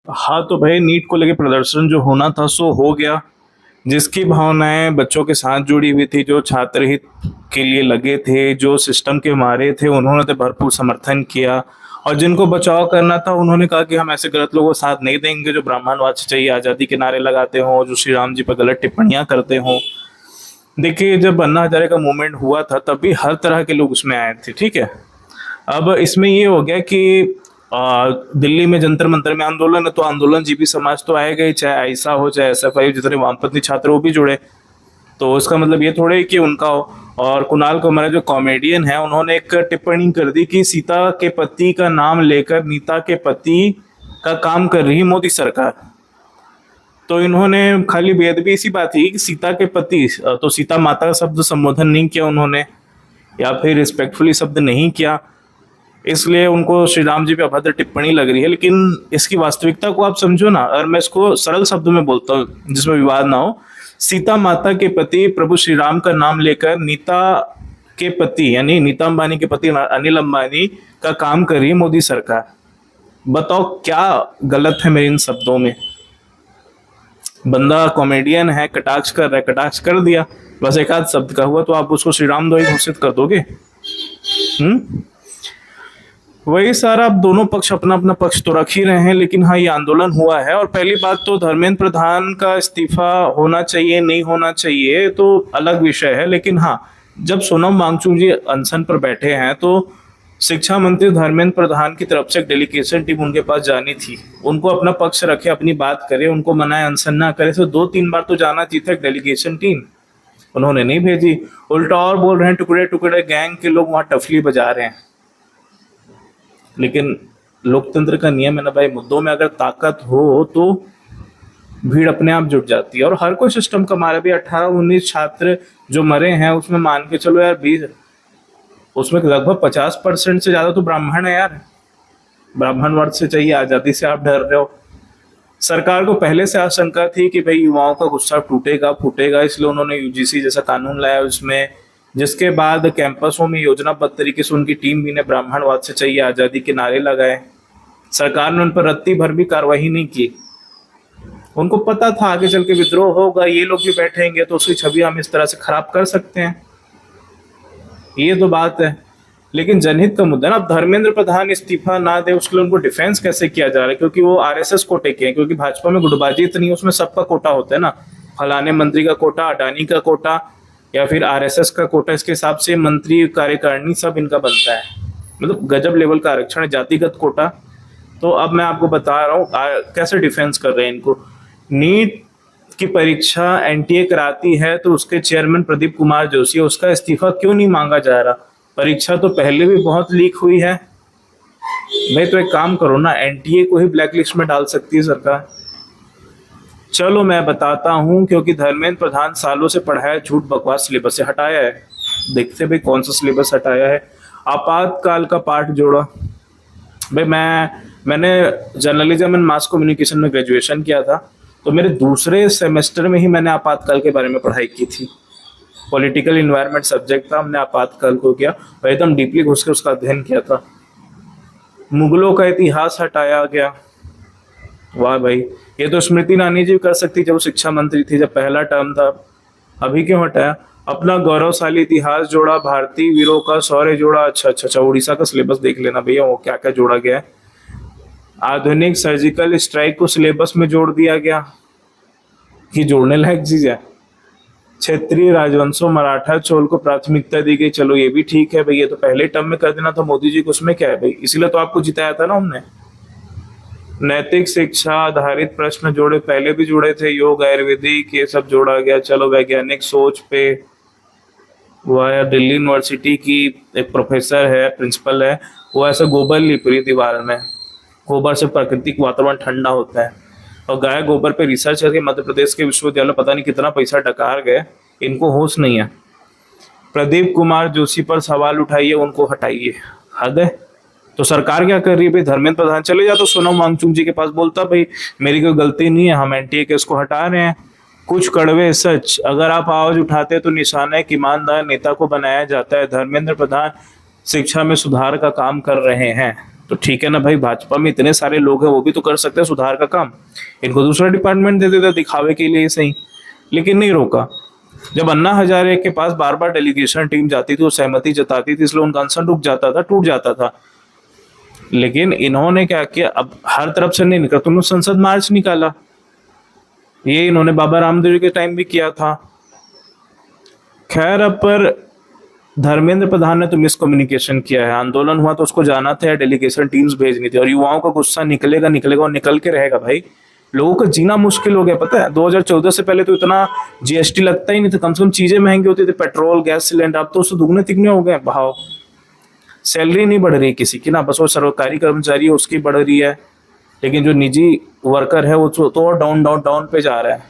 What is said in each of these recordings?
हाँ, तो भाई नीट को लेके प्रदर्शन जो होना था सो हो गया। जिसकी भावनाएं बच्चों के साथ जुड़ी हुई थी, जो छात्र हित के लिए लगे थे, जो सिस्टम के मारे थे, उन्होंने तो भरपूर समर्थन किया। और जिनको बचाव करना था उन्होंने कहा कि हम ऐसे गलत लोगों का साथ नहीं देंगे जो ब्राह्मणवाद से चाहिए आज़ादी के नारे लगाते हों, जो श्री राम जी पर गलत टिप्पणियां करते हों। देखिए, जब अन्ना हजारे का मूवमेंट हुआ था तब भी हर तरह के लोग उसमें आए थे, ठीक है। अब इसमें ये हो गया कि दिल्ली में जंतर मंतर में आंदोलन है, तो आंदोलन जीपी समाज तो आएगा ही, चाहे आइसा हो चाहे एसएफआई, जितने वामपंथी छात्र वो भी जुड़े। तो इसका मतलब ये थोड़े ही कि उनका हो। और कुणाल कुमार जो कॉमेडियन है, उन्होंने एक टिप्पणी कर दी कि सीता के पति का नाम लेकर नीता के पति का काम कर रही मोदी सरकार। तो इन्होंने खाली बेअदबी इसी बात ही कि सीता के पति, तो सीता माता का शब्द संबोधन नहीं किया उन्होंने, या फिर रिस्पेक्टफुली शब्द नहीं किया, इसलिए उनको श्री राम जी पे अभद्र टिप्पणी लग रही है। लेकिन इसकी वास्तविकता को आप समझो ना, अगर मैं इसको सरल शब्दों में बोलता हूँ जिसमें विवाद ना हो। सीता माता के पति प्रभु श्री राम का नाम लेकर नीता के पति यानी नीता अंबानी के पति अनिल अंबानी का काम कर रही है मोदी सरकार। बताओ क्या गलत है मेरे इन शब्दों में। बंदा कॉमेडियन है, कटाक्ष कर रहा है, कटाक्ष कर दिया, बस एक आध शब्द का हुआ तो आप उसको श्री रामद्रोही घोषित कर दोगे। वही सारा, अब दोनों पक्ष अपना अपना पक्ष तो रख ही रहे हैं, लेकिन हाँ ये आंदोलन हुआ है। और पहली बात तो धर्मेंद्र प्रधान का इस्तीफा होना चाहिए नहीं होना चाहिए तो अलग विषय है, लेकिन हाँ जब सोनम वांगचुक जी अनशन पर बैठे हैं तो शिक्षा मंत्री धर्मेंद्र प्रधान की तरफ से एक डेलीगेशन टीम उनके पास जानी थी, उनको अपना पक्ष रखे, अपनी बात करे, उनको मनाए अनशन ना करे, तो 2-3 बार तो जाना चाहिए था एक डेलीगेशन टीम। उन्होंने नहीं भेजी, उल्टा और बोल रहे हैं टुकड़े टुकड़े गैंग के लोग वहां टफली बजा रहे हैं। लेकिन लोकतंत्र का नियम है ना भाई, मुद्दों में अगर ताकत हो तो भीड़ अपने आप जुट जाती है। और हर कोई सिस्टम का मारा भी 18-19 छात्र जो मरे हैं उसमें मान के चलो यार 20, उसमें लगभग 50% से ज्यादा तो ब्राह्मण है यार। ब्राह्मण वर्ग से चाहिए आजादी से आप डर रहे हो। सरकार को पहले से आशंका थी कि भाई युवाओं का गुस्सा टूटेगा फूटेगा, इसलिए उन्होंने यूजीसी जैसा कानून लाया उसमें, जिसके बाद कैंपसों में योजनाबद्ध तरीके से उनकी टीम भी ने ब्राह्मणवाद से चाहिए आजादी के नारे लगाए। सरकार ने उन पर रत्ती भर भी कार्रवाई नहीं की। उनको पता था आगे चल के विद्रोह होगा, ये लोग भी बैठेंगे तो उसकी छवि हम इस तरह से खराब कर सकते हैं, ये तो बात है। लेकिन जनहित का मुद्दा ना, अब धर्मेंद्र प्रधान इस्तीफा ना दे उसके लिए उनको डिफेंस कैसे किया जा रहा है, क्योंकि वो आरएसएस कोटे के हैं, क्योंकि भाजपा में गुटबाजी इतनी, उसमें सबका कोटा होता है ना, फलाने मंत्री का कोटा, अडानी का कोटा, या फिर आरएसएस का कोटा, इसके हिसाब से मंत्री कार्यकारिणी सब इनका बनता है। मतलब गजब लेवल का आरक्षण है, जातिगत कोटा। तो अब मैं आपको बता रहा हूँ कैसे डिफेंस कर रहे हैं इनको। नीट की परीक्षा एनटीए कराती है तो उसके चेयरमैन प्रदीप कुमार जोशी, उसका इस्तीफा क्यों नहीं मांगा जा रहा? परीक्षा तो पहले भी बहुत लीक हुई है भाई, तो एक काम करो ना, एनटीए को ही ब्लैकलिस्ट में डाल सकती है सरकार। चलो मैं बताता हूँ, क्योंकि धर्मेंद्र प्रधान सालों से पढ़ाया झूठ बकवास सिलेबस से हटाया है। देखते भाई कौन सा सिलेबस हटाया है। आपातकाल का पाठ जोड़ा भाई, मैंने जर्नलिज्म एंड मास कम्युनिकेशन में ग्रेजुएशन किया था, तो मेरे दूसरे सेमेस्टर में ही मैंने आपातकाल के बारे में पढ़ाई की थी। पॉलिटिकल इन्वायरमेंट सब्जेक्ट था, हमने आपातकाल को किया और एकदम डीपली घुस के उसका अध्ययन किया था। मुगलों का इतिहास हटाया गया। वाह भाई, ये तो स्मृति ईरानी जी कर सकती जब वो शिक्षा मंत्री थी, जब पहला टर्म था। अभी क्यों हटाया? अपना गौरवशाली इतिहास जोड़ा, भारतीय वीरों का शौर्य जोड़ा। अच्छा, उड़ीसा का सिलेबस देख लेना भैया, वो क्या क्या जोड़ा गया है। आधुनिक सर्जिकल स्ट्राइक को सिलेबस में जोड़ दिया गया, कि जोड़ने लायक चीज है। क्षेत्रीय राजवंशों मराठा चोल को प्राथमिकता दी गई, चलो ये भी ठीक है भाई, ये तो पहले टर्म में कर देना था मोदी जी को, उसमें क्या है भाई, इसीलिए तो आपको जिताया था ना हमने। नैतिक शिक्षा आधारित प्रश्न जोड़े, पहले भी जुड़े थे, योग आयुर्वेदिक ये सब जोड़ा गया। चलो वैज्ञानिक सोच पे, वह दिल्ली यूनिवर्सिटी की एक प्रोफेसर है, प्रिंसिपल है, वो ऐसा गोबर लिप रही दीवार में, गोबर से प्राकृतिक वातावरण ठंडा होता है। और गाय गोबर पे रिसर्च करके मध्य प्रदेश के विश्वविद्यालय पता नहीं कितना पैसा डकार गए, इनको होश नहीं है। प्रदीप कुमार जोशी पर सवाल उठाइए, उनको हटाइए, हद है। तो सरकार क्या कर रही है भाई? धर्मेंद्र प्रधान चले जाता सोनम वांगचुक जी के पास, बोलता भाई मेरी कोई गलती नहीं है, हम एनटीए के इसको हटा रहे हैं। कुछ कड़वे सच अगर आप आवाज उठाते तो निशाना एक ईमानदार नेता को बनाया जाता है। धर्मेंद्र प्रधान शिक्षा में सुधार का काम कर रहे हैं, तो ठीक है ना भाई, भाजपा में इतने सारे लोग हैं, वो भी तो कर सकते हैं सुधार का काम। इनको दूसरा डिपार्टमेंट दे देते दिखावे के लिए सही, लेकिन नहीं रोका। जब अन्ना हजारे के पास बार बार डेलीगेशन टीम जाती थी, वो सहमति जताती थी, इसलिए उनका अनशन रुक जाता था, टूट जाता था। लेकिन इन्होंने क्या किया, अब हर तरफ से नहीं निकला, तो उन्होंने संसद मार्च निकाला। ये इन्होंने बाबा रामदेव जी के टाइम भी किया था। खैर, अब पर धर्मेंद्र प्रधान ने तो मिसकम्युनिकेशन किया है। आंदोलन हुआ तो उसको जाना था, डेलीगेशन टीम्स भेजनी थी, और युवाओं का गुस्सा निकलेगा निकलेगा और निकल के रहेगा भाई। लोगों का जीना मुश्किल हो गया, पता है 2014 से पहले तो इतना जीएसटी लगता ही नहीं था, कम से कम चीजें महंगी होती थी, पेट्रोल गैस सिलेंडर, अब तो उससे दुगने तिगने हो गए भाव। सैलरी नहीं बढ़ रही किसी की ना, बस वो सरकारी कर्मचारी है उसकी बढ़ रही है, लेकिन जो निजी वर्कर है वो तो डाउन डाउन डाउन पे जा रहा है।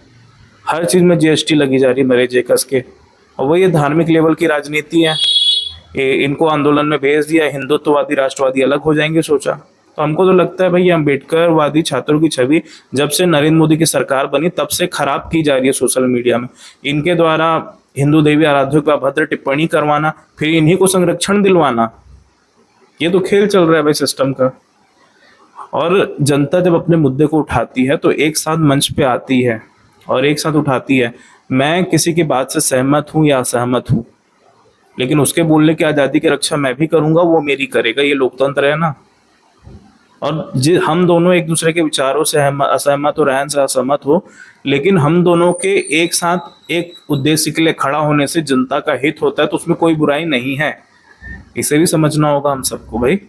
हर चीज में जीएसटी लगी जा रही है मेरे जेकस के। और वो ये धार्मिक लेवल की राजनीति है, इनको आंदोलन में भेज दिया, हिंदुत्ववादी राष्ट्रवादी अलग हो जाएंगे सोचा। तो हमको तो लगता है भाई, अम्बेडकरवादी छात्रों की छवि जब से नरेंद्र मोदी की सरकार बनी तब से खराब की जा रही है सोशल मीडिया में। इनके द्वारा हिंदू देवी आराध्यों का अभद्र टिप्पणी करवाना, फिर इन्हीं को संरक्षण दिलवाना, ये तो खेल चल रहा है भाई सिस्टम का। और जनता जब अपने मुद्दे को उठाती है तो एक साथ मंच पे आती है और एक साथ उठाती है। मैं किसी की बात से सहमत हूं या असहमत हूं, लेकिन उसके बोलने की आज़ादी की रक्षा मैं भी करूंगा, वो मेरी करेगा, ये लोकतंत्र है ना। और हम दोनों एक दूसरे के विचारों से असहमत हो, रहन से असहमत हो, लेकिन हम दोनों के एक साथ एक उद्देश्य के लिए खड़ा होने से जनता का हित होता है, तो उसमें कोई बुराई नहीं है। इसे भी समझना होगा हम सबको भाई।